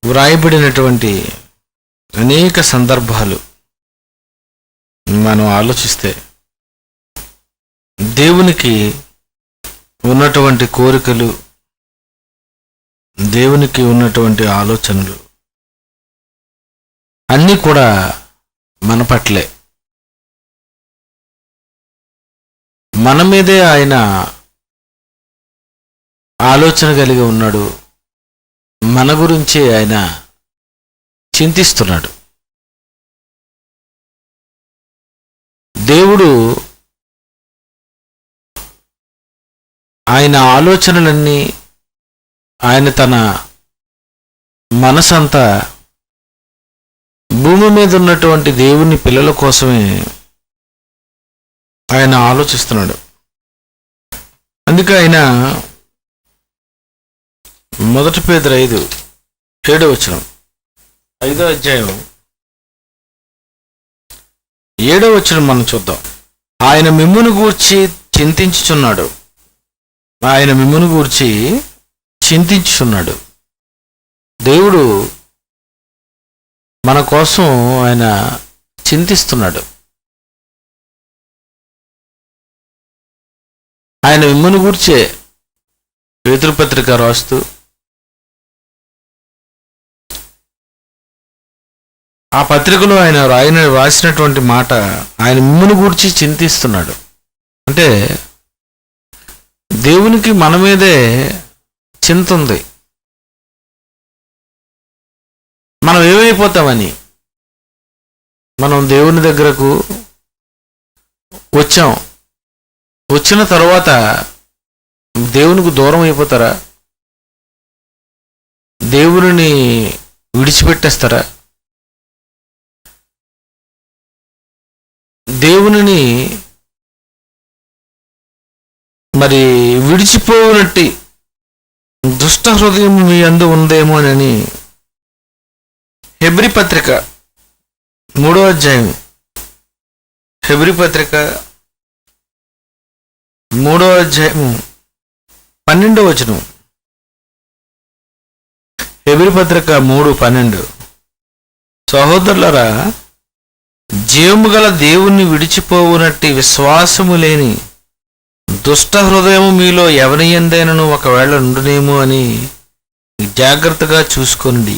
వ్రాయబడినటువంటి అనేక సందర్భాలు మనం ఆలోచిస్తే దేవునికి ఉన్నటువంటి కోరికలు, దేవునికి ఉన్నటువంటి ఆలోచనలు అన్నీ కూడా మన పట్లే. మన మీదే ఆయన ఆలోచన కలిగి ఉన్నాడు. మన గురించి ఆయన చింతిస్తున్నాడు. దేవుడు ఆయన ఆలోచనలన్నీ, ఆయన తన మనసంతా భూమి మీద ఉన్నటువంటి దేవుని పిల్లల కోసమే ఆయన ఆలోచిస్తున్నాడు. అందుకే ఆయన 1 పేతురు 5:7 వచనం, 5వ అధ్యాయం 7వ వచనం మనం చూద్దాం. ఆయన మిమ్మును గూర్చి చింతించుచున్నాడు. ఆయన మిమ్మును గూర్చి చింతించుచున్నాడు. దేవుడు మన కోసం ఆయన చింతిస్తున్నాడు. ఆయన మిమ్మును గూర్చే పేతురు పత్రిక రాస్తూ ఆ పత్రికలో ఆయన రాసినటువంటి మాట, ఆయన మిమ్మును గూర్చి చింతిస్తున్నాడు. అంటే దేవునికి మన మీదే చింత ఉంది. మనం ఏమైపోతామని. మనం దేవుని దగ్గరకు వచ్చాం, వచ్చిన తర్వాత దేవునికి దూరం అయిపోతారా? దేవుని విడిచిపెట్టేస్తారా? దేవుని మరి విడిచిపోనట్టి దుష్ట హృదయం మీ యందు ఉందేమోనని హెబ్రీ పత్రిక 3వ అధ్యాయం, హెబ్రీ పత్రిక 3వ అధ్యాయం 12వ వచనం, హెబ్రీ పత్రిక 3:12, సహోదరులారా, జీవము గల దేవుణ్ణి విడిచిపోవునట్టి విశ్వాసము లేని దుష్ట హృదయము మీలో ఎవరి యందైనను ఒకవేళ ఉండునేమో అని జాగ్రత్తగా చూసుకోండి.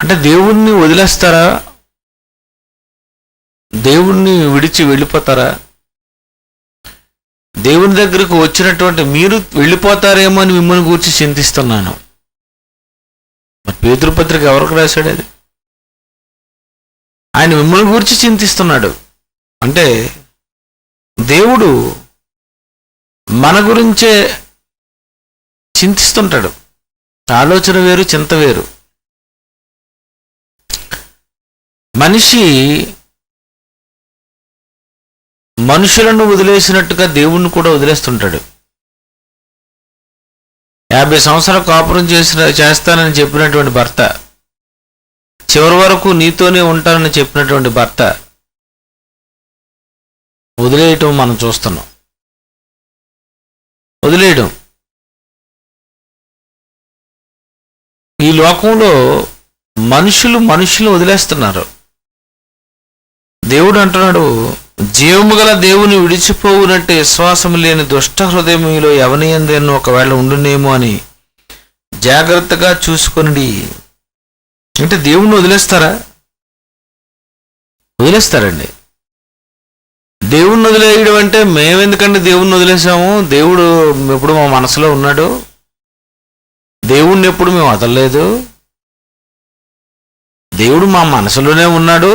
అంటే దేవుణ్ణి వదిలేస్తారా? దేవుణ్ణి విడిచి వెళ్ళిపోతారా? దేవుని దగ్గరకు వచ్చినటువంటి మీరు వెళ్ళిపోతారేమో అని మిమ్మల్ని గురించి చింతిస్తున్నాను. మరి పేతురు పత్రిక ఎవరికి రాశాడు? అది ఆయన మిమ్మల్ని గురించి చింతిస్తున్నాడు. అంటే దేవుడు మన గురించే చింతిస్తుంటాడు. ఆలోచన వేరు, చింత వేరు. మనిషి మనుషులను వదిలేసినట్టుగా దేవుణ్ణి కూడా వదిలేస్తుంటాడు. 50 సంవత్సరాలు కాపురం చేస్తానని చెప్పినటువంటి భర్త, చివరి వరకు నీతోనే ఉంటానని చెప్పినటువంటి భర్త వదిలేయటం మనం చూస్తున్నాం. వదిలేయడం. ఈ లోకంలో మనుషులు వదిలేస్తున్నారు. దేవుడు అంటున్నాడు, జీవము గల దేవుని విడిచిపోవునంటే విశ్వాసము లేని దుష్ట హృదయంలో ఎవని యందైనా ఒకవేళ ఉండునేమో అని జాగ్రత్తగా చూసుకొనిడి. అంటే దేవుణ్ణి వదిలేస్తారా? వదిలేస్తారండి. దేవుణ్ణి వదిలేయడం అంటే మేమెందుకంటే దేవుణ్ణి వదిలేసాము, దేవుడు ఎప్పుడు మా మనసులో ఉన్నాడు, దేవుణ్ణి ఎప్పుడు మేము వదలలేదు, దేవుడు మా మనసులోనే ఉన్నాడు,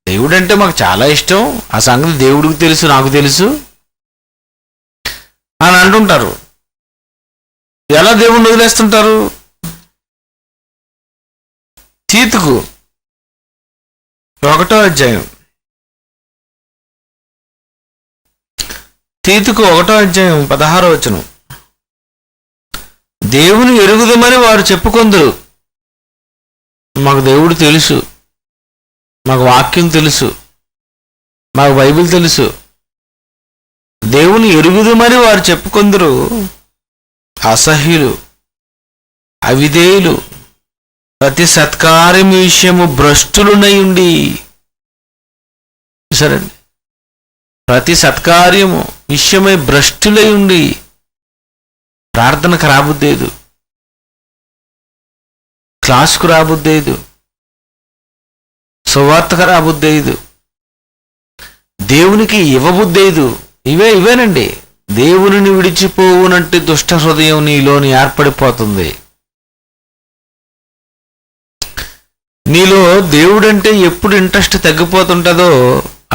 దేవుడు అంటే మాకు చాలా ఇష్టం, ఆ సంగతి దేవుడికి తెలుసు, నాకు తెలుసు అని అంటుంటారు. ఎలా దేవుణ్ణి వదిలేస్తుంటారు? తీతుకు 1వ అధ్యాయం, తీతుకు 1వ అధ్యాయం 16వ వచనం, దేవుని ఎరుగుదమని వారు చెప్పుకొందురు. మాకు దేవుడు తెలుసు, మాకు వాక్యం తెలుసు, మాకు బైబిల్ తెలుసు, దేవుని ఎరుగుదమని వారు చెప్పుకొందురు అసహ్యులు, అవిధేయులు, ప్రతి సత్కార్యం విషయము భ్రష్టులునై ఉండి. సరండి, ప్రతి సత్కార్యము విషయమై భ్రష్టులై ఉండి ప్రార్థనకు రాబుద్దేదు, క్లాసుకు రాబుద్దేదు, సువార్తకు రాబుద్దేదు, దేవునికి ఇవ్వబుద్దేదు. ఇవేనండి. దేవునిని విడిచిపోవునంటే దుష్ట హృదయం నీలోని ఏర్పడిపోతుంది. నీలో దేవుడంటే ఎప్పుడు ఇంట్రెస్ట్ తగ్గిపోతుంటుందో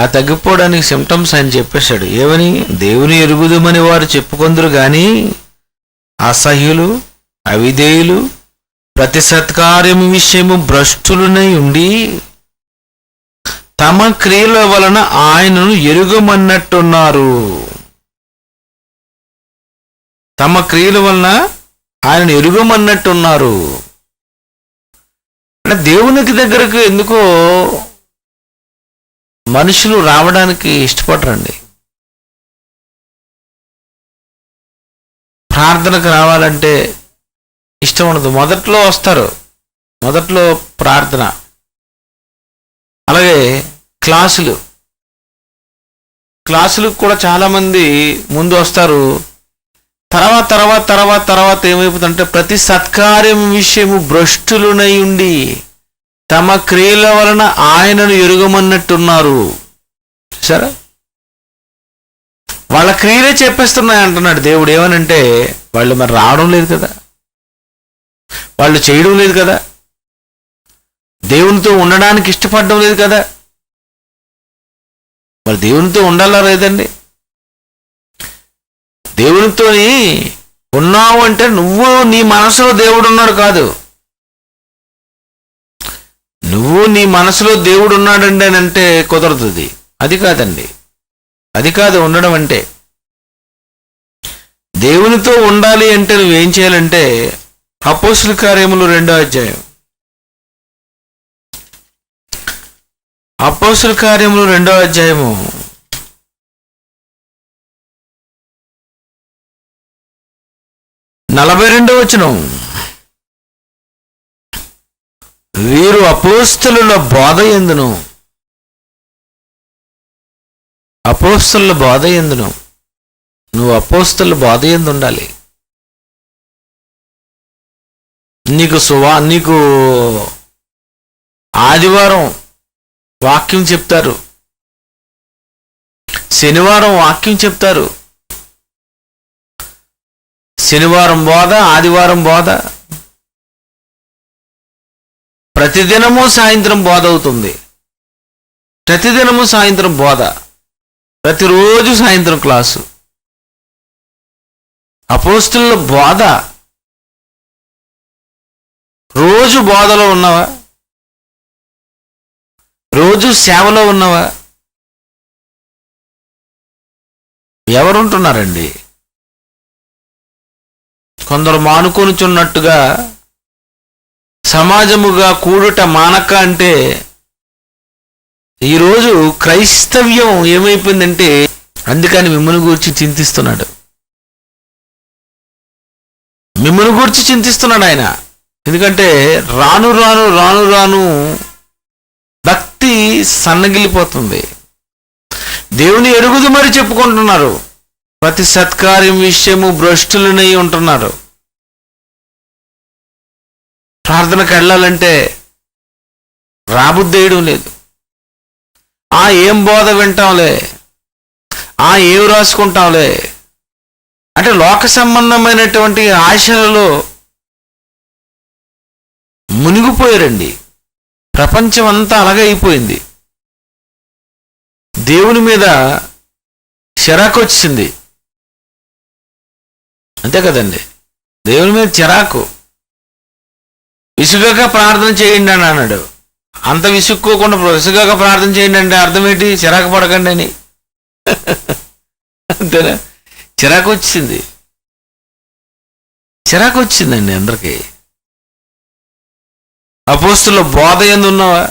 ఆ తగ్గిపోవడానికి సిమ్టమ్స్ ఆయన చెప్పేశాడు. ఏమని? దేవుని ఎరుగుదుమని వారు చెప్పుకొందురు గాని అసహ్యులు, అవిధేయులు, ప్రతి సత్కార్యము విషయము భ్రష్టులునై ఉండి తమ క్రియల వలన ఆయనను ఎరుగమన్నట్టున్నారు. తమ క్రియల వలన ఆయనను ఎరుగమన్నట్టున్నారు. అంటే దేవునికి దగ్గరకు ఎందుకో మనుషులు రావడానికి ఇష్టపడరండి. ప్రార్థనకు రావాలంటే ఇష్టం ఉండదు. మొదట్లో వస్తారు, మొదట్లో ప్రార్థన, అలాగే క్లాసులకు కూడా చాలామంది ముందు వస్తారు. తర్వాత ఏమైపోతుందంటే ప్రతి సత్కార్యం విషయము భ్రష్టులునై ఉండి తమ క్రియల వలన ఆయనను ఎరుగమన్నట్టున్నారు. సరే, వాళ్ళ క్రియలే చెప్పేస్తున్నాయి అంటున్నాడు దేవుడు. ఏమనంటే వాళ్ళు మరి రావడం లేదు కదా, వాళ్ళు చేయడం లేదు కదా, దేవునితో ఉండడానికి ఇష్టపడడం లేదు కదా. మరి దేవునితో ఉండాలా లేదండి? దేవునితో ఉన్నావు అంటే నువ్వు నీ మనసులో దేవుడు ఉన్నాడు కాదు. నువ్వు నీ మనసులో దేవుడు ఉన్నాడండి అని అంటే కుదరదు. అది కాదండి, అది కాదు ఉండడం అంటే. దేవునితో ఉండాలి అంటే నువ్వేం చేయాలంటే అపోస్తుల కార్యములు 2వ అధ్యాయం, అపోస్తుల కార్యములు 2వ అధ్యాయము 42వ వచనం. వీరు అపోస్తలుల బోధ యందును, అపోస్తలుల బోధ యందును, నువ్వు అపోస్తలుల బోధ యందు ఉండాలి. నీకు ఆదివారం వాక్యం చెప్తారు, శనివారం వాక్యం చెప్తారు. శనివారం బోధ, ఆదివారం బోధ, ప్రతిదినము సాయంత్రం బోధ అవుతుంది. ప్రతిదినము సాయంత్రం బోధ, ప్రతిరోజు సాయంత్రం క్లాసు. అపోస్తలుల బోధ. రోజు బోధలో ఉన్నవా? రోజు సేవలో ఉన్నవా? ఎవరుంటున్నారండి? కొందరు మానుకొనుచున్నట్టుగా సమాజముగా కూడుట మానక అంటే ఈరోజు క్రైస్తవ్యం ఏమైపోయిందంటే, అందుకని మిమ్మల్ని గురించి చింతిస్తున్నాడు. మిమ్మల్ని గురించి చింతిస్తున్నాడు ఆయన. ఎందుకంటే రాను రాను రాను రాను భక్తి సన్నగిలిపోతుంది. దేవుని ఎరుగుదు మరి చెప్పుకుంటున్నారు. ప్రతి సత్కార్యం విషయము భ్రష్టులనై ఉంటున్నారు. ప్రార్థనకు వెళ్ళాలంటే రాబుద్దేయడం లేదు. ఏం బోధ వింటాంలే, ఏం రాసుకుంటాంలే అంటే లోక సంబంధమైనటువంటి ఆశలలో మునిగిపోయారండి. ప్రపంచం అంతా అలాగే అయిపోయింది. దేవుని మీద చిరాకు వచ్చింది, అంతే కదండి. దేవుని మీద చిరాకు. విసుగక ప్రార్థన చేయండి అని అన్నాడు. అంత విసుక్కోకుండా విసుగక ప్రార్థన చేయండి అంటే అర్థం ఏంటి? చిరాకు పడకండి అని. అంతేనా? చిరాకు వచ్చింది, చిరాకు వచ్చిందండి అందరికీ. అపోస్తుల బోధ యందు ఉన్నవా?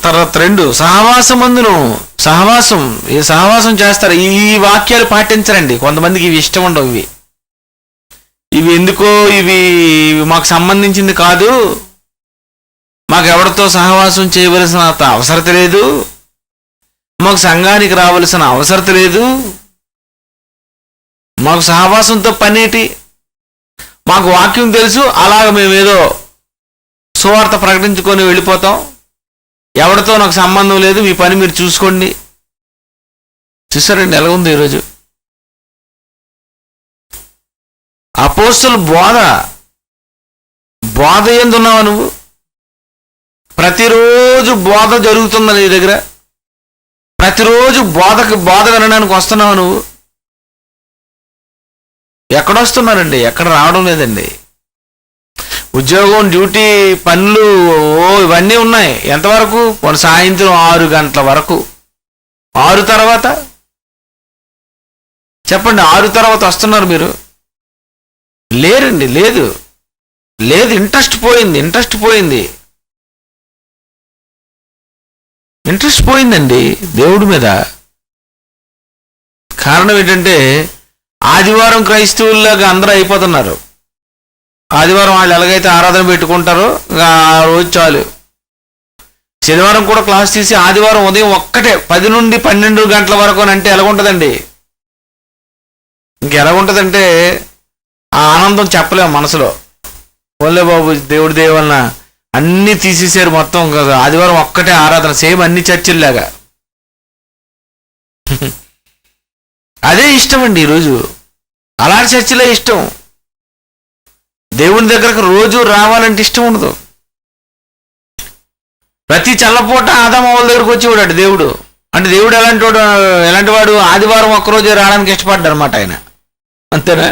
తర్వాత 2 సహవాసమందును. సహవాసం చేస్తారు. ఈ వాక్యాలు పాటించరండి. కొంతమందికి ఇవి ఇష్టం ఉండవు. ఇవి ఇవి ఎందుకో, ఇవి మాకు సంబంధించింది కాదు, మాకు ఎవరితో సహవాసం చేయవలసిన అవసరత లేదు, మాకు సంఘానికి రావలసిన అవసరత లేదు, మాకు సహవాసంతో పనేటి, మాకు వాక్యం తెలుసు, అలాగ మేమేదో సువార్త ప్రకటించుకొని వెళ్ళిపోతాం, ఎవరితో నాకు సంబంధం లేదు, మీ పని మీరు చూసుకోండి. చూసారండి ఎలా ఉంది ఈరోజు అపోస్తలుల బోధ ఎందున్నావా నువ్వు? ప్రతిరోజు బోధ జరుగుతుందా నీ దగ్గర? ప్రతిరోజు బోధ వినడానికి వస్తున్నావా నువ్వు? ఎక్కడొస్తున్నారండి? ఎక్కడ రావడం లేదండి. ఉద్యోగం, డ్యూటీ, పనులు ఇవన్నీ ఉన్నాయి. ఎంతవరకు? సాయంత్రం 6 గంటల వరకు. 6 తర్వాత చెప్పండి, 6 తర్వాత వస్తున్నారు మీరు? లేరండి, లేదు. ఇంట్రెస్ట్ పోయిందండి దేవుడి మీద. కారణం ఏంటంటే ఆదివారం క్రైస్తవుల్లాగా అందరూ అయిపోతున్నారు. ఆదివారం వాళ్ళు ఎలాగైతే ఆరాధన పెట్టుకుంటారో ఆ రోజు చాలు. శనివారం కూడా క్లాస్ తీసి ఆదివారం ఉదయం 10 నుండి 12 గంటల వరకు అని అంటే ఎలాగుంటుందండి? ఇంకెలాగుంటుందంటే ఆ ఆనందం చెప్పలేము మనసులో. పోలే బాబు, దేవుడి దయ వలన అన్నీ తీసేసారు మొత్తం. ఆదివారం ఒక్కటే ఆరాధన, సేమ్ అన్ని చర్చిల్లాగా. అదే ఇష్టం అండి ఈరోజు. అలాంటి చర్చిలే ఇష్టం. దేవుని దగ్గరకు రోజు రావాలంటే ఇష్టం ఉండదు. ప్రతి చల్లపూట ఆదామవ్వల దగ్గరకు వచ్చేవాడు దేవుడు. అంటే దేవుడు ఎలాంటి వాడు? ఆదివారం ఒక్కరోజే రావడానికి ఇష్టపడ్డాడు అనమాట ఆయన. అంతేనా?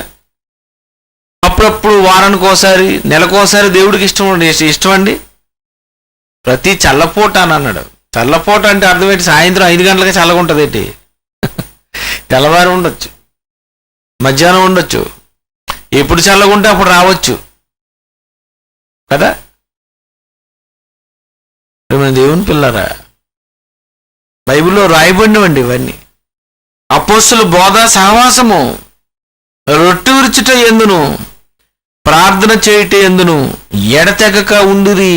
అప్పుడప్పుడు వారానికి ఒకసారి, నెలకోసారి దేవుడికి ఇష్టం అండి. ప్రతి చల్లపూట అని అన్నాడు. చల్లపూట అంటే అర్థం ఏంటి? సాయంత్రం 5 గంటలకే చల్లగా ఉంటుంది ఏంటి? తెల్లవారు ఉండొచ్చు, మధ్యాహ్నం ఉండొచ్చు, ఎప్పుడు చల్లగా ఉంటే అప్పుడు రావచ్చు కదా. దేవుని పిల్లరా, బైబిల్లో రాయబడినవండి ఇవన్నీ. అపోస్తలుల బోధ, సహవాసము, రొట్టె విరుచుట ఎందును, ప్రార్థన చేయుట ఎందును ఎడతెగక ఉండిరి.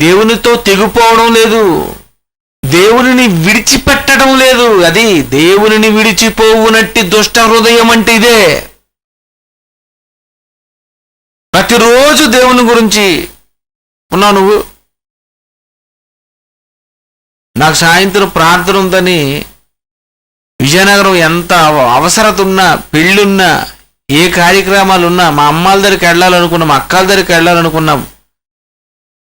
దేవునితో తెగిపోవడం లేదు, దేవునిని విడిచిపెట్టడం లేదు. అది దేవునిని విడిచిపోవునట్టి దుష్ట హృదయం అంటే ఇదే. ప్రతిరోజు దేవుని గురించి ఉన్నావు నువ్వు. నాకు సాయంత్రం ప్రార్థన ఉందని విజయనగరం ఎంత అవసరత ఉన్నా, పెళ్ళున్నా, ఏ కార్యక్రమాలు ఉన్నా, మా అమ్మాల దగ్గరికి వెళ్ళాలనుకున్నాం, మా అక్కల దగ్గరికి వెళ్ళాలనుకున్నాం,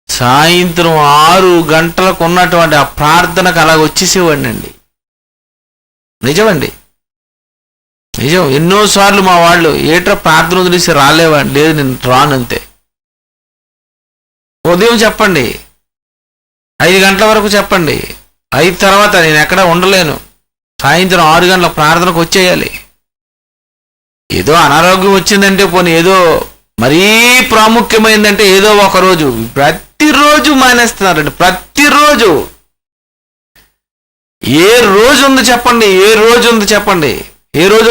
సాయంత్రం 6 గంటలకు ఉన్నటువంటి ఆ ప్రార్థనకు అలాగ వచ్చేసేవాడిని అండి. నిజమండి, నిజం. ఎన్నోసార్లు మా వాళ్ళు ఏట్రా ప్రార్థన వదిలేసి రాలేవాడిని. లేదు, నేను రానంతే. ఉదయం చెప్పండి, 5 గంటల వరకు చెప్పండి, 5 తర్వాత నేను ఎక్కడ ఉండలేను. సాయంత్రం 6 గంటల ప్రార్థనకు వచ్చేయాలి. ఏదో అనారోగ్యం వచ్చిందంటే పోనీ, ఏదో మరీ ప్రాముఖ్యమైందంటే ఏదో ఒకరోజు. ప్రతిరోజు మానేస్తున్నారండి, ప్రతిరోజు. ఏ రోజు ఉంది చెప్పండి, ఏ రోజు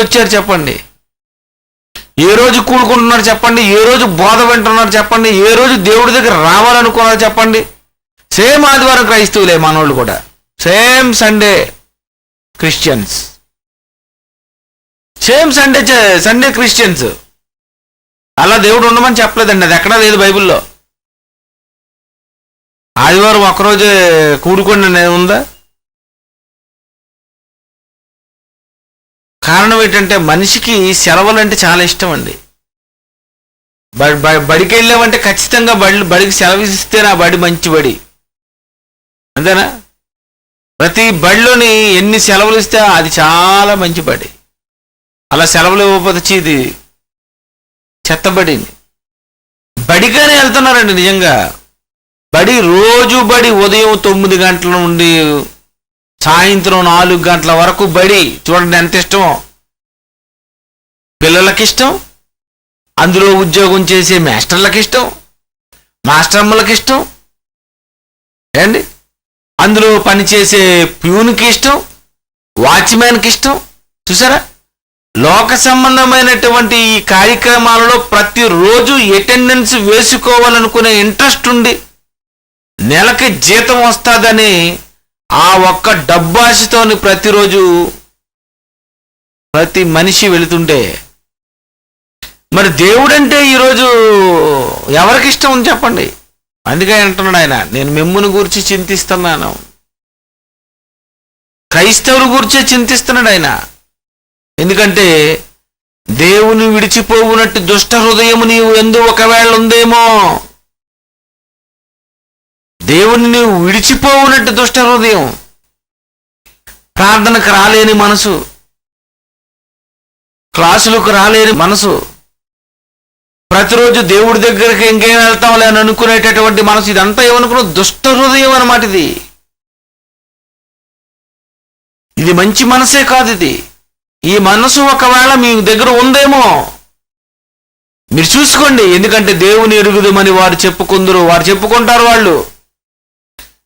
వచ్చారు చెప్పండి, ఏ రోజు కూడుకుంటున్నారు చెప్పండి, ఏ రోజు బోధ వింటున్నారు చెప్పండి, ఏ రోజు దేవుడి దగ్గర రావాలనుకున్నారు చెప్పండి. సేమ్ ఆదివారం క్రైస్తవులే మనోళ్ళు కూడా, same Sunday Christians, same Sunday Christians. అలా దేవుడు ఉండమని చెప్పలేదండి, అది ఎక్కడా లేదు బైబిల్లో. ఆదివారం ఒక్కరోజే కూడుకొని ఉందా? కారణం ఏంటంటే మనిషికి సెలవులు అంటే చాలా ఇష్టం అండి. బడికి వెళ్ళామంటే ఖచ్చితంగా బడికి సెలవు ఇస్తే నా బడి మంచి బడి, అంతేనా? ప్రతి బడిలోని ఎన్ని సెలవులు ఇస్తే అది చాలా మంచి బడి. అలా సెలవులు ఇవ్వకపోతే ఇది చెత్తబడింది. బడిగానే వెళ్తున్నారండి నిజంగా. రోజు బడి ఉదయం 9 గంటల నుండి సాయంత్రం 4 గంటల వరకు బడి. చూడండి ఎంత ఇష్టమో పిల్లలకి ఇష్టం, అందులో ఉద్యోగం చేసే మాస్టర్లకి ఇష్టం, మాస్టర్మ్మలకి ఇష్టం ఏండి, అందులో పనిచేసే ప్యూన్కి ఇష్టం, వాచ్మ్యాన్కి ఇష్టం. చూసారా? లోక సంబంధమైనటువంటి ఈ కార్యక్రమాలలో ప్రతిరోజు అటెండెన్స్ వేసుకోవాలనుకునే ఇంట్రెస్ట్ ఉండి నెలకి జీతం వస్తుందని ఆ ఒక్క డబ్బాశతోని ప్రతిరోజు ప్రతి మనిషి వెళుతుంటే మరి దేవుడంటే ఈరోజు ఎవరికి ఇష్టం ఉంది చెప్పండి? అందుకే అంటున్నాడు ఆయన, నేను మిమ్ముని గురించి చింతిస్తున్నాను. క్రైస్తవుల గురించే చింతిస్తున్నాడు ఆయన. ఎందుకంటే దేవుని విడిచిపోవునట్టు దుష్ట హృదయము నీవు ఎందు ఒకవేళ ఉందేమో, దేవుని నీవు విడిచిపోవునట్టు దుష్ట హృదయం, ప్రార్థనకు రాలేని మనసు, క్లాసులకు రాలేని మనసు, ప్రతిరోజు దేవుడి దగ్గరికి ఇంకేం వెళ్తాంలే అని అనుకునేటటువంటి మనసు, ఇదంతా ఏమనుకున్న దుష్ట హృదయం అన్నమాట. ఇది మంచి మనసే కాదు. ఈ మనసు ఒకవేళ మీ దగ్గర ఉందేమో మీరు చూసుకోండి. ఎందుకంటే దేవుని ఎరుగుదమని వారు చెప్పుకుందరు, వారు చెప్పుకుంటారు. వాళ్ళు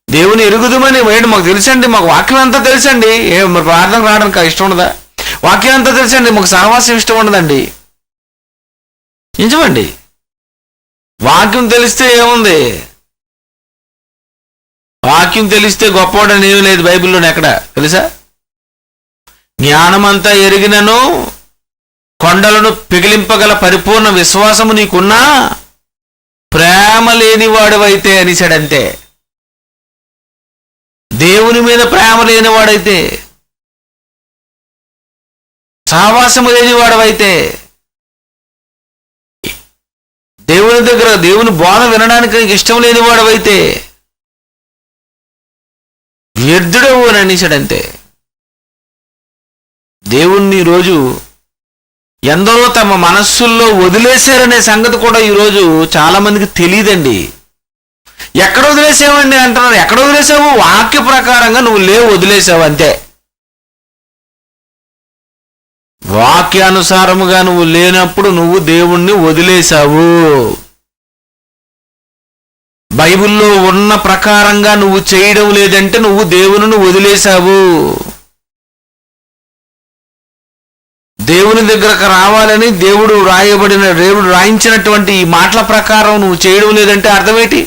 దేవుని ఎరుగుదమని మాకు తెలుసండి, మాకు వాక్యం అంతా తెలుసండి. మరి ప్రార్థనకు రావడానికి ఇష్టం ఉండదా? వాక్యం అంతా తెలుసండి, మాకు సహవాసం ఇష్టం ఉండదండి. నిజమండి. వాక్యం తెలిస్తే ఏముంది? వాక్యం తెలిస్తే గొప్పవాడని ఏమీ లేదు బైబిల్లోనే ఎక్కడ తెలుసా? జ్ఞానమంతా ఎరిగినను కొండలను పిగిలింపగల పరిపూర్ణ విశ్వాసము నీకున్నా ప్రేమ లేనివాడవైతే అనిసాడంతే. దేవుని మీద ప్రేమ లేనివాడైతే, సహవాసము లేనివాడవైతే, దేవుని దగ్గర దేవుని బోధ వినడానికి ఇష్టం లేనివాడవైతే వ్యర్థుడవు అని అనేసాడంతే. దేవుణ్ణి ఈరోజు ఎందరో తమ మనస్సుల్లో వదిలేశారనే సంగతి కూడా ఈరోజు చాలా మందికి తెలియదండి. ఎక్కడ వదిలేసావండి అంటున్నారు. ఎక్కడ వదిలేసావు? వాక్య ప్రకారంగా నువ్వు లేవు, వదిలేసావు అంతే. వాక్యానుసారముగా నువ్వు లేనప్పుడు నువ్వు దేవుణ్ణి వదిలేశావు. బైబిల్లో ఉన్న ప్రకారంగా నువ్వు చేయడం లేదంటే నువ్వు దేవుని వదిలేశావు. దేవుని దగ్గరకు రావాలని దేవుడు రాయించినటువంటి ఈ మాటల ప్రకారం నువ్వు చేయడం లేదంటే అర్థమేంటి?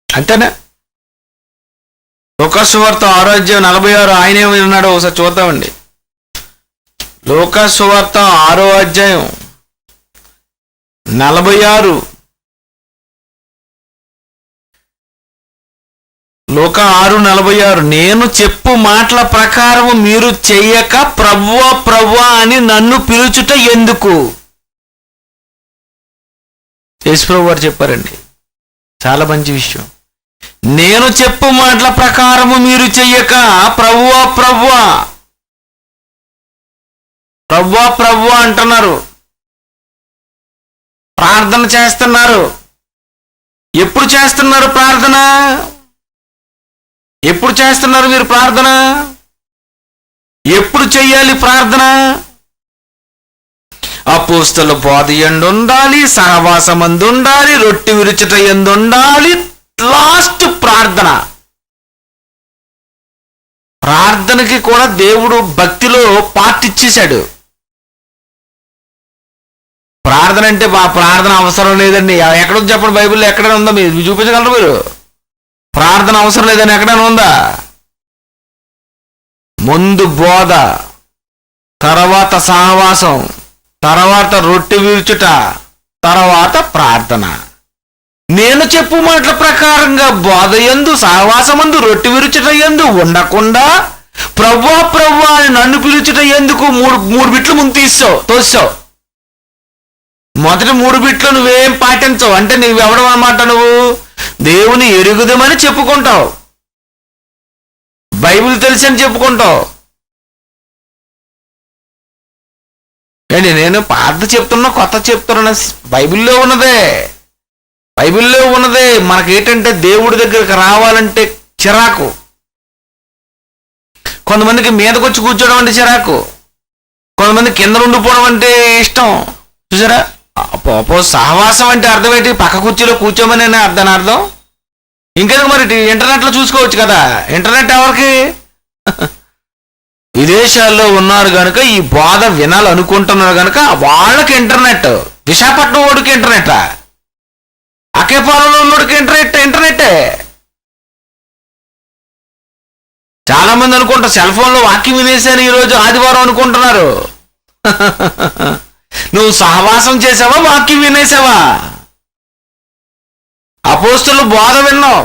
అంతేనా? లూకాసు వార్త 6:46 ఆయన ఏమన్నాడో ఒకసారి చూద్దామండి. లూకాసు వార్త 6:46 లూకా 6:46 నేను చెప్పు మాటల ప్రకారము మీరు చెయ్యక ప్రభువా ప్రభువా అని నన్ను పిలుచుట ఎందుకు? యేసుప్రభు వారు చెప్పారండి, చాలా మంచి విషయం. నేను చెప్పు మాటల ప్రకారము మీరు చెయ్యక ప్రభువా ప్రభువా ప్రభువా ప్రభువా అంటున్నారు, ప్రార్థన చేస్తున్నారు. ఎప్పుడు చేస్తున్నారు ప్రార్థన? ఎప్పుడు చేస్తున్నారు మీరు ప్రార్థన? ఎప్పుడు చెయ్యాలి ప్రార్థన? అపోస్తల బోధ యందు ఉండాలి, సహవాసమందు ఉండాలి, రొట్టె విరుచుట యందు ఉండాలి. లాస్ట్ ప్రార్థన. ప్రార్థనకి కూడా దేవుడు భక్తిలో పార్ట్ ఇచ్చేశాడు. ప్రార్థన అంటే ప్రార్థన అవసరం లేదండి ఎక్కడో చెప్పండి, బైబిల్లో ఎక్కడైనా ఉందా? మీరు చూపించగలరు? మీరు ప్రార్థన అవసరం లేదని ఎక్కడైనా ఉందా? ముందు బోధ, తర్వాత సహవాసం, తర్వాత రొట్టె విరుచుట, తర్వాత ప్రార్థన. నేను చెప్పు మాటల ప్రకారంగా బోధ యందు, సహవాసమందు, రొట్టె విరుచుట యందు ఉండకుండా ప్రభువా ప్రభువా అని నన్ను పిలుచుట ఎందుకు? మూడు బిట్లు ముందు తోసావు. మొదటి 3 బిట్లు నువ్వేం పాటించవు. అంటే నువ్వెవడం అన్నమాట? నువ్వు దేవుని ఎరుగుదమని చెప్పుకుంటావు, బైబిల్ తెలిసి అని చెప్పుకుంటావు. ఏంటి నేను పాత చెప్తున్నా కొత్త చెప్తున్నా? బైబిల్లో ఉన్నదే, బైబిల్లో ఉన్నదే. మనకేంటంటే దేవుడి దగ్గరికి రావాలంటే చిరాకు. కొంతమందికి మీదకి వచ్చి కూర్చోవడం అంటే చిరాకు, కొంతమంది కింద ఉండిపోవడం అంటే ఇష్టం. చూసారా? సహవాసం అంటే అర్థం ఏంటి? పక్క కుర్చీలో కూర్చోమని దాని అర్థం. ఇంకెందుకు మరి ఇంటర్నెట్లో చూసుకోవచ్చు కదా. ఇంటర్నెట్ ఎవరికి? ఇదే విదేశాల్లో ఉన్నారు కనుక ఈ బోధ వినాలనుకుంటున్నారు కనుక వాళ్ళకి ఇంటర్నెట్, విశాఖపట్నం వాడికి ఇంటర్నెట్, అకేపాలలో ఉన్నోడికి ఇంటర్నెట్టే. చాలా మంది అనుకుంటారు సెల్ ఫోన్లో వాక్యం వినేసాను ఈరోజు ఆదివారం అనుకుంటున్నారు. నువ్వు సహవాసం చేసావా, వాక్యం వినేసావా? అపోస్తలుల బోధ విన్నావు,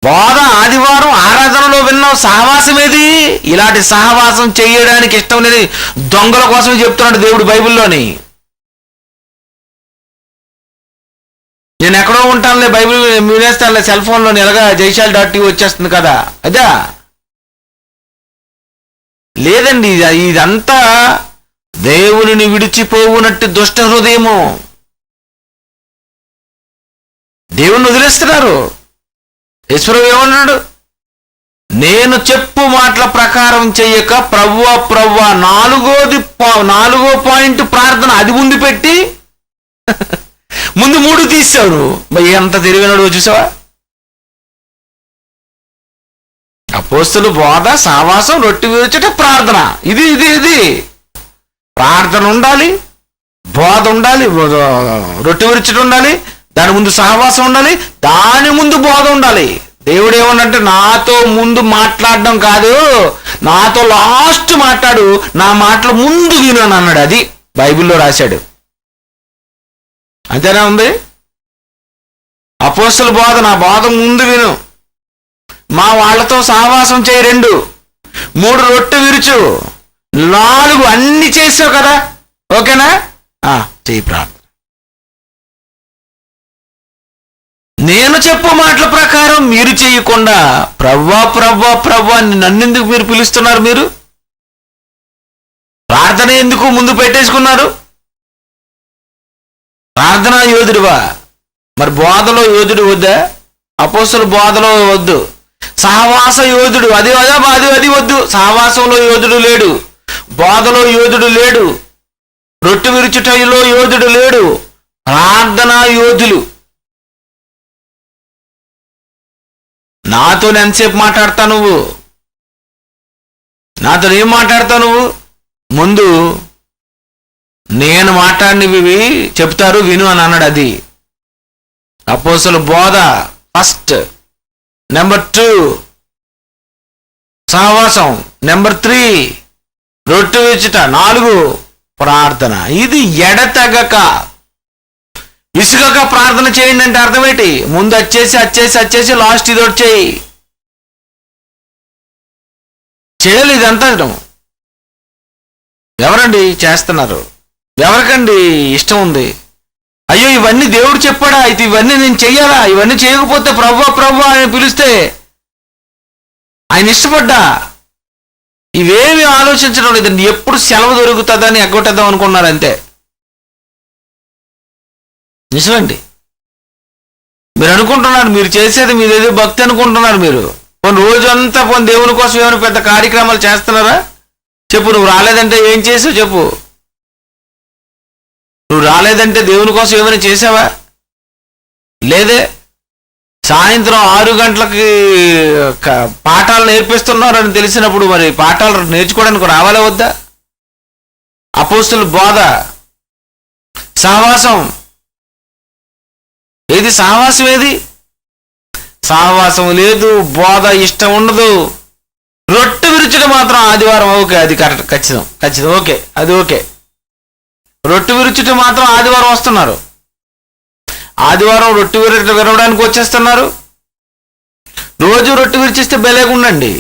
బోధ ఆదివారం ఆరాధనలో విన్నావు. సహవాసం ఏది? ఇలాంటి సహవాసం చేయడానికి ఇష్టం లేని దొంగల కోసం చెప్తున్నాడు దేవుడు బైబిల్లోని. నేను ఎక్కడో ఉంటానులే, బైబిల్ వినేస్తానులే సెల్ ఫోన్లో, ఎలాగా జైశాల్.tv వచ్చేస్తుంది కదా, అదా? లేదండి, ఇదంతా దేవునిని విడిచిపోవునట్టు దుష్ట హృదయము. దేవుణ్ణి వదిలేస్తున్నారు. ఈశ్వరుడు ఏమన్నాడు? నేను చెప్పు మాటల ప్రకారం చెయ్యక ప్రభువా ప్రభువా, నాలుగో పాయింట్ ప్రార్థన అది ముందు పెట్టి ముందు 3 తీసావు నువ్వు. మరి ఎంత తెలివినాడు చూసావా? అపోస్తలుల బోధ, సహవాసం, రొట్టె విరుచుట, ప్రార్థన. ఇది ప్రార్థన ఉండాలి, బోధ ఉండాలి, రొట్టె విరుచుట ఉండాలి, దాని ముందు సహవాసం ఉండాలి, దాని ముందు బోధ ఉండాలి. దేవుడు ఏమన్నంటే నాతో ముందు మాట్లాడడం కాదు, నాతో లాస్ట్ మాట్లాడు, నా మాటలు ముందు విను అని అన్నాడు. అది బైబిల్లో రాశాడు. అంతేనా ఉంది? అపోస్తలుల బోధ, నా బోధ ముందు విను, మా వాళ్ళతో సహవాసం చేయి, 2, 3 రొట్టె విరుచు, 4 అన్ని చేసావు కదా, ఓకేనా? చెయ్యి ప్రార్థన. నేను చెప్పు మాటల ప్రకారం మీరు చేయకుండా ప్రవ్వా ప్రవ్వా ప్రవ్వా నన్నెందుకు మీరు పిలుస్తున్నారు? మీరు ప్రార్థన ఎందుకు ముందు పెట్టేసుకున్నారు? ప్రార్థనా యోధుడివా? మరి బోధలో యోధుడు వద్దా? అపోస్తలుల బోధలో వద్దు. సహవాస యోధుడు అది వద్దు. సహవాసంలో యోధుడు లేడు, బోధలో యోధుడు లేడు, రొట్టె విరుచుటలో యోధుడు లేడు. ప్రార్థనా యోధులు. నాతో ఎంతసేపు మాట్లాడతావు నువ్వు? నాతో ఏం మాట్లాడతావు నువ్వు? ముందు నేను మాట్లాడినవి చెప్తారు, విను అని అన్నాడు. అది అపోస్తలుల బోధ ఫస్ట్. నెంబర్ 2 సహవాసం. నెంబర్ 3 రొట్టె విరుచుట. 4 ప్రార్థన. ఇది ఎడతెగక విసుగక ప్రార్థన చేయండి అంటే అర్థం ఏంటి? ముందు వచ్చేసి లాస్ట్ ఇది వచ్చేయి చేయాలి. ఇదంతా ఎవరండి చేస్తున్నారు? ఎవరికండి ఇష్టం ఉంది? అయ్యో ఇవన్నీ దేవుడు చెప్పాడా, అయితే ఇవన్నీ నేను చెయ్యాలా, ఇవన్నీ చేయకపోతే ప్రభు అని పిలిస్తే ఆయన ఇష్టపడ్డా? ఇవేమి ఆలోచించడం లేదండి. ఎప్పుడు సెలవు దొరుకుతుందని ఎగ్గొట్టేద్దాం అనుకున్నారు అంతే. నిజమండి. మీరు అనుకుంటున్నారు మీరు చేసేది మీదేదో భక్తి అనుకుంటున్నారు. మీరు రోజంతా దేవుని కోసం ఏమైనా పెద్ద కార్యక్రమాలు చేస్తున్నారా? చెప్పు. నువ్వు రాలేదంటే ఏం చేసావు చెప్పు. నువ్వు రాలేదంటే దేవుని కోసం ఏమైనా చేసావా? లేదే. సాయంత్రం 6 గంటలకి పాఠాలు నేర్పిస్తున్నారని తెలిసినప్పుడు మరి పాఠాలు నేర్చుకోవడానికి రావాలా వద్దా? అపోస్తలుల బోధ, సహవాసం. ఏది సహవాసం? ఏది సహవాసం లేదు, బోధ ఇష్టం ఉండదు. రొట్టె విరుచుట మాత్రం ఆదివారం ఓకే, అది కరెక్ట్, ఖచ్చితం ఓకే, అది ఓకే. రొట్టె విరుచుట మాత్రం ఆదివారం వస్తున్నారు. ఆదివారం రొట్టె విరవడానికి వచ్చేస్తున్నారు. రోజు రొట్టె విరిచిస్తే బెలేగుండండి.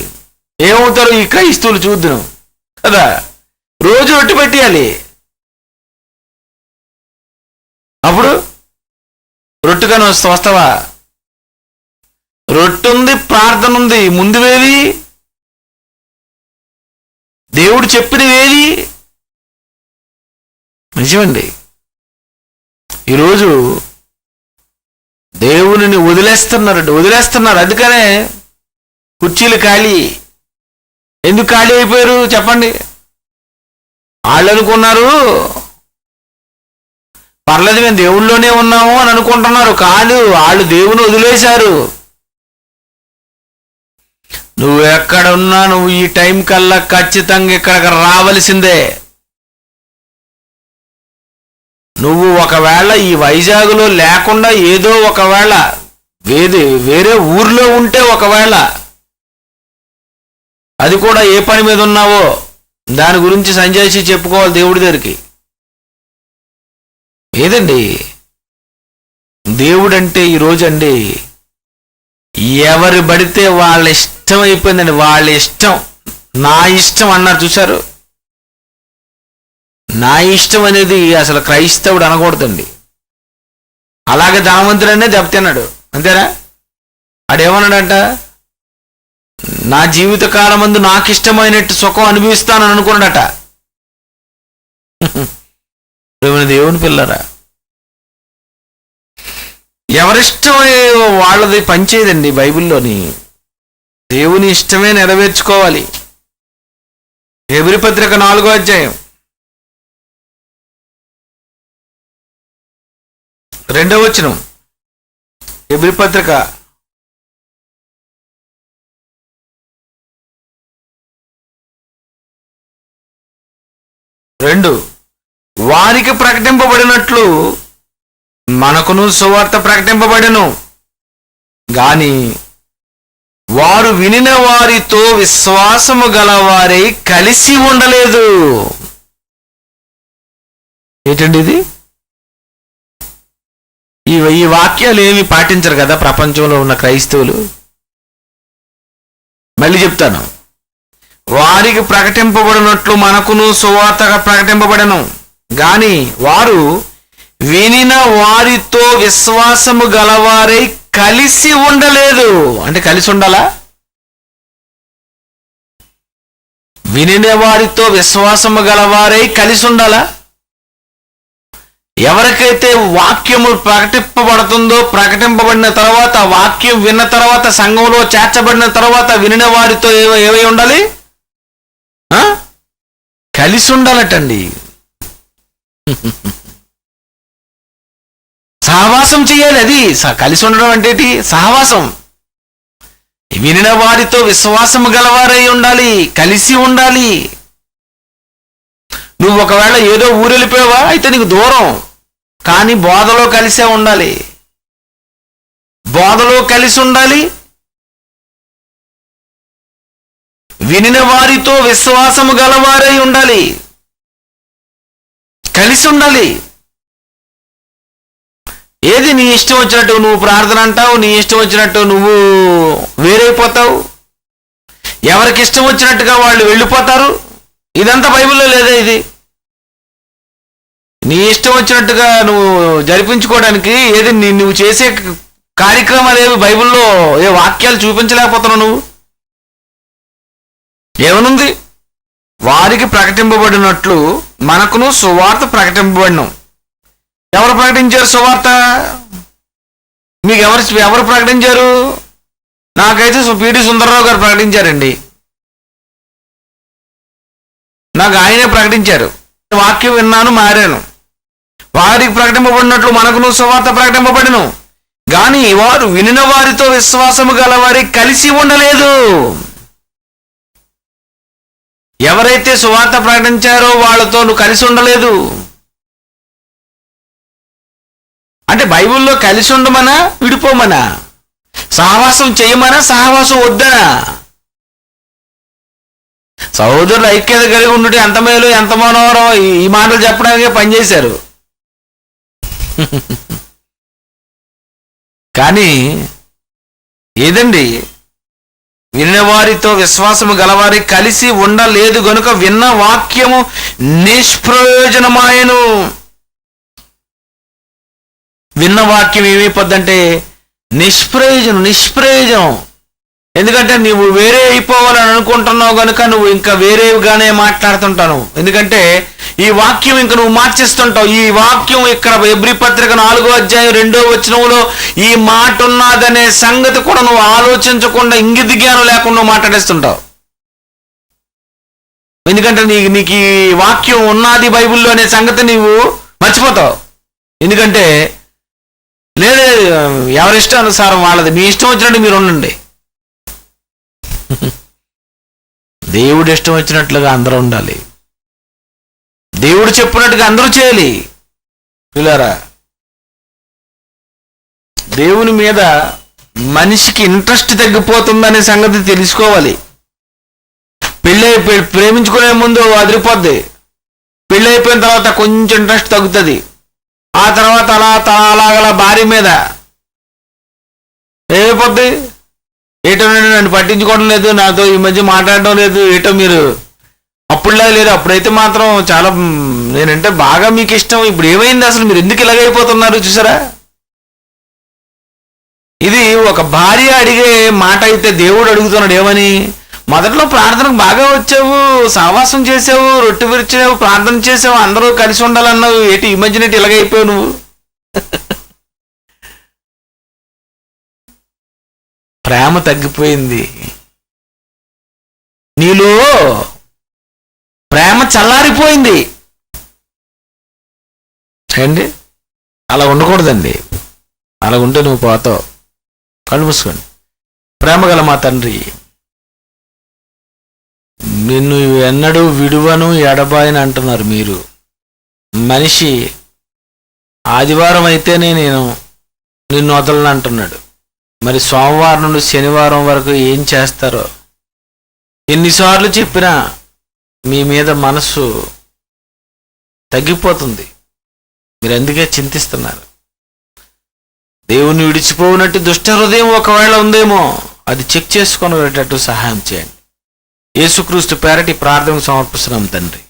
ఏమవుతారు ఈ క్రైస్తవులు చూద్దాం కదా. రోజు రొట్టె పెట్టేయాలి. అప్పుడు రొట్టెగానే వస్తావా? రొట్టె ఉంది, ప్రార్థన ఉంది. ముందువేవి? దేవుడు చెప్పినవేవి? నిజమండి. ఈరోజు దేవునిని వదిలేస్తున్నారు. అందుకనే కుర్చీలు ఖాళీ. ఎందుకు ఖాళీ అయిపోయారు చెప్పండి? వాళ్ళు అనుకున్నారు పర్లేదు మేము దేవుళ్ళలోనే ఉన్నాము అని అనుకుంటున్నారు. కాదు, వాళ్ళు దేవుని వదిలేశారు. నువ్వు ఎక్కడున్నా నువ్వు ఈ టైం కల్లా ఖచ్చితంగా ఇక్కడికి రావలసిందే. నువ్వు ఒకవేళ ఈ వైజాగ్లో లేకుండా ఏదో ఒకవేళ వేరే ఊర్లో ఉంటే, ఒకవేళ అది కూడా ఏ పని మీద ఉన్నావో దాని గురించి సంజాయిషి చెప్పుకోవాలి దేవుడి దగ్గరికి. ఏదండి దేవుడంటే ఈరోజండి ఎవరు పడితే వాళ్ళ ఇష్టం అయిపోయిందండి. వాళ్ళ ఇష్టం, నా ఇష్టం అన్నారు చూశారు. నా ఇష్టం అనేది అసలు క్రైస్తవుడు అనకూడదండి. అలాగే ధనవంతుడనే దెబ్బతిన్నాడు, అంతేనా? ఆడేమన్నాడంట, నా జీవిత కాలమందు నాకు ఇష్టమైనట్టు సుఖం అనుభవిస్తానని అనుకున్నాడట. దేవుని పిల్లరా, ఎవరిష్టమే వాళ్ళది పనిచేయదండి. బైబిల్లోని దేవుని ఇష్టమే నెరవేర్చుకోవాలి. హెబ్రీ పత్రిక 4వ అధ్యాయం 2వ వచనం. హెబ్రీ పత్రిక 2, వారికి ప్రకటింపబడినట్లు మనకును సువార్త ప్రకటింపబడెను, గాని వారు వినిన వారితో విశ్వాసము గలవారై కలిసి ఉండలేదు. ఏంటండి ఇది? ఈ వాక్యాలు ఏమి పాటించరు కదా ప్రపంచంలో ఉన్న క్రైస్తవులు. మళ్ళీ చెప్తాను, వారికి ప్రకటింపబడినట్లు మనకును సువార్త ప్రకటింపబడెను, గాని వారు వినిన వారితో విశ్వాసము గలవారై కలిసి ఉండలేదు. అంటే కలిసి ఉండాలా? వినిన వారితో విశ్వాసము గలవారై కలిసి ఉండాలా? ఎవరికైతే వాక్యము ప్రకటింపబడుతుందో, ప్రకటింపబడిన తర్వాత, వాక్యం విన్న తర్వాత, సంఘంలో చేర్చబడిన తర్వాత వినిన వారితో ఏవై ఉండాలి? కలిసి ఉండాలటండి. సహవాసం చేయాలి. అది కలిసి ఉండడం అంటే సహవాసం. వినిన వారితో విశ్వాసము గలవారై ఉండాలి, కలిసి ఉండాలి. నువ్వు ఒకవేళ ఏదో ఊరెళ్ళిపోయావా అయితే నీకు దూరం, కానీ బోధలో కలిసే ఉండాలి. బోధలో కలిసి ఉండాలి. వినిన వారితో విశ్వాసము గలవారై ఉండాలి, కలిసి ఉండాలి. ఏది నీ ఇష్టం వచ్చినట్టు నువ్వు ప్రార్థన అంటావు, నీ ఇష్టం వచ్చినట్టు నువ్వు వేరైపోతావు, ఎవరికి ఇష్టం వచ్చినట్టుగా వాళ్ళు వెళ్ళిపోతారు. ఇదంతా బైబిల్లో లేదా? ఇది నీ ఇష్టం వచ్చినట్టుగా నువ్వు జరిపించుకోవడానికి ఏది నువ్వు చేసే కార్యక్రమాలు ఏవి బైబిల్లో ఏ వాక్యాలు చూపించలేకపోతున్నావు నువ్వు? ఏమనుంది? వారికి ప్రకటింపబడినట్లు మనకును సువార్త ప్రకటింపబడిన. ఎవరు ప్రకటించారు సువార్త? మీకు ఎవరు ప్రకటించారు? నాకైతే పిటి సుందరరావు గారు ప్రకటించారండి. నాకు ఆయనే ప్రకటించారు. వాక్యం విన్నాను, మారాను. వారికి ప్రకటింపబడినట్లు మనకును సువార్త ప్రకటింపబడిను, గాని వారు వినిన వారితో విశ్వాసము గలవారి కలిసి ఉండలేదు. ఎవరైతే సువార్త ప్రకటించారో వాళ్ళతో నువ్వు కలిసి ఉండలేదు. అంటే బైబిల్లో కలిసి ఉండమనా, విడిపోమనా? సహవాసం చేయమనా, సహవాసం వద్దనా? సహోదరులు ఐక్యత కలిగి ఉండుటే ఎంత మేలు, ఎంత మనోహరం. ఈ మాటలు చెప్పడానికే పనిచేశారు. కానీ ఏదండి, విన్న వారితో విశ్వాసము గలవారి కలిసి ఉండలేదు గనుక విన్న వాక్యము నిష్ప్రయోజనమాయను. విన్న వాక్యం ఏమైపోద్దంటే నిష్ప్రయోజనం. ఎందుకంటే నువ్వు వేరే అయిపోవాలని అనుకుంటున్నావు కనుక నువ్వు ఇంకా వేరేగానే మాట్లాడుతుంటావు. ఎందుకంటే ఈ వాక్యం ఇంకా నువ్వు మార్చేస్తుంటావు. ఈ వాక్యం ఇక్కడ హెబ్రీ పత్రిక 4వ అధ్యాయం 2వ వచనంలో ఈ మాట ఉన్నదనే సంగతి కూడా నువ్వు ఆలోచించకుండా, ఇంగిత జ్ఞానం లేకుండా మాట్లాడేస్తుంటావు. ఎందుకంటే నీకు ఈ వాక్యం ఉన్నది బైబిల్లో అనే సంగతి నువ్వు మర్చిపోతావు. ఎందుకంటే లేదు, ఎవరిష్టానుసారం వాళ్ళది, మీ ఇష్టం వచ్చినట్టు మీరు ఉండండి. దేవుడు ఇష్టం వచ్చినట్లుగా అందరూ ఉండాలి, దేవుడు చెప్పినట్టుగా అందరూ చేయాలి. పిల్లారా, దేవుని మీద మనిషికి ఇంట్రెస్ట్ తగ్గిపోతుందనే సంగతి తెలుసుకోవాలి. ప్రేమించుకునే ముందు అదిరిపోద్ది, పెళ్ళి అయిపోయిన తర్వాత కొంచెం ఇంట్రెస్ట్ తగ్గుతుంది. ఆ తర్వాత అలాగలా భార్య మీద ఏమైపోద్ది, ఏటో నన్ను పట్టించుకోవడం లేదు, నాతో ఈ మధ్య మాట్లాడడం లేదు, ఏటో మీరు అప్పుడులా లేదు. అప్పుడైతే మాత్రం చాలా నేనంటే బాగా మీకు ఇష్టం, ఇప్పుడు ఏమైంది అసలు, మీరు ఎందుకు ఇలాగైపోతున్నారు చూసారా? ఇది ఒక భార్య అడిగే మాట అయితే దేవుడు అడుగుతున్నాడు ఏమని? మొదట్లో ప్రార్థనకు బాగా వచ్చావు, సావాసం చేసావు, రొట్టె విరిచావు, ప్రార్థన చేసావు, అందరూ కలిసి ఉండాలన్నావు, ఏటి ఈ మధ్యన ఇలాగైపోయావు నువ్వు? ప్రేమ తగ్గిపోయింది, నీలో ప్రేమ చల్లారిపోయింది అండి. అలా ఉండకూడదండి, అలా ఉంటే నువ్వు పోతావు. కళ్ళు మూసుకోండి. ప్రేమగల మా తండ్రి, నిన్ను ఎన్నడూ విడువను ఎడబాయని అంటున్నారు మీరు. మనిషి ఆదివారం అయితేనే నేను నిన్ను వదలను అంటున్నాడు. మరి సోమవారం నుండి శనివారం వరకు ఏం చేస్తారో ఎన్నిసార్లు చెప్పినా మీ మీద మనసు తగ్గిపోతుంది. మీరు అందుకే చింతిస్తున్నారు. దేవుని విడిచిపోయినట్టు దుష్ట హృదయం ఒకవేళ ఉందేమో అది చెక్ చేసుకునేటట్టు సహాయం చేయండి. యేసుక్రీస్తు పేరటి ప్రార్థనకు సమర్పిస్తున్నాం తండ్రి.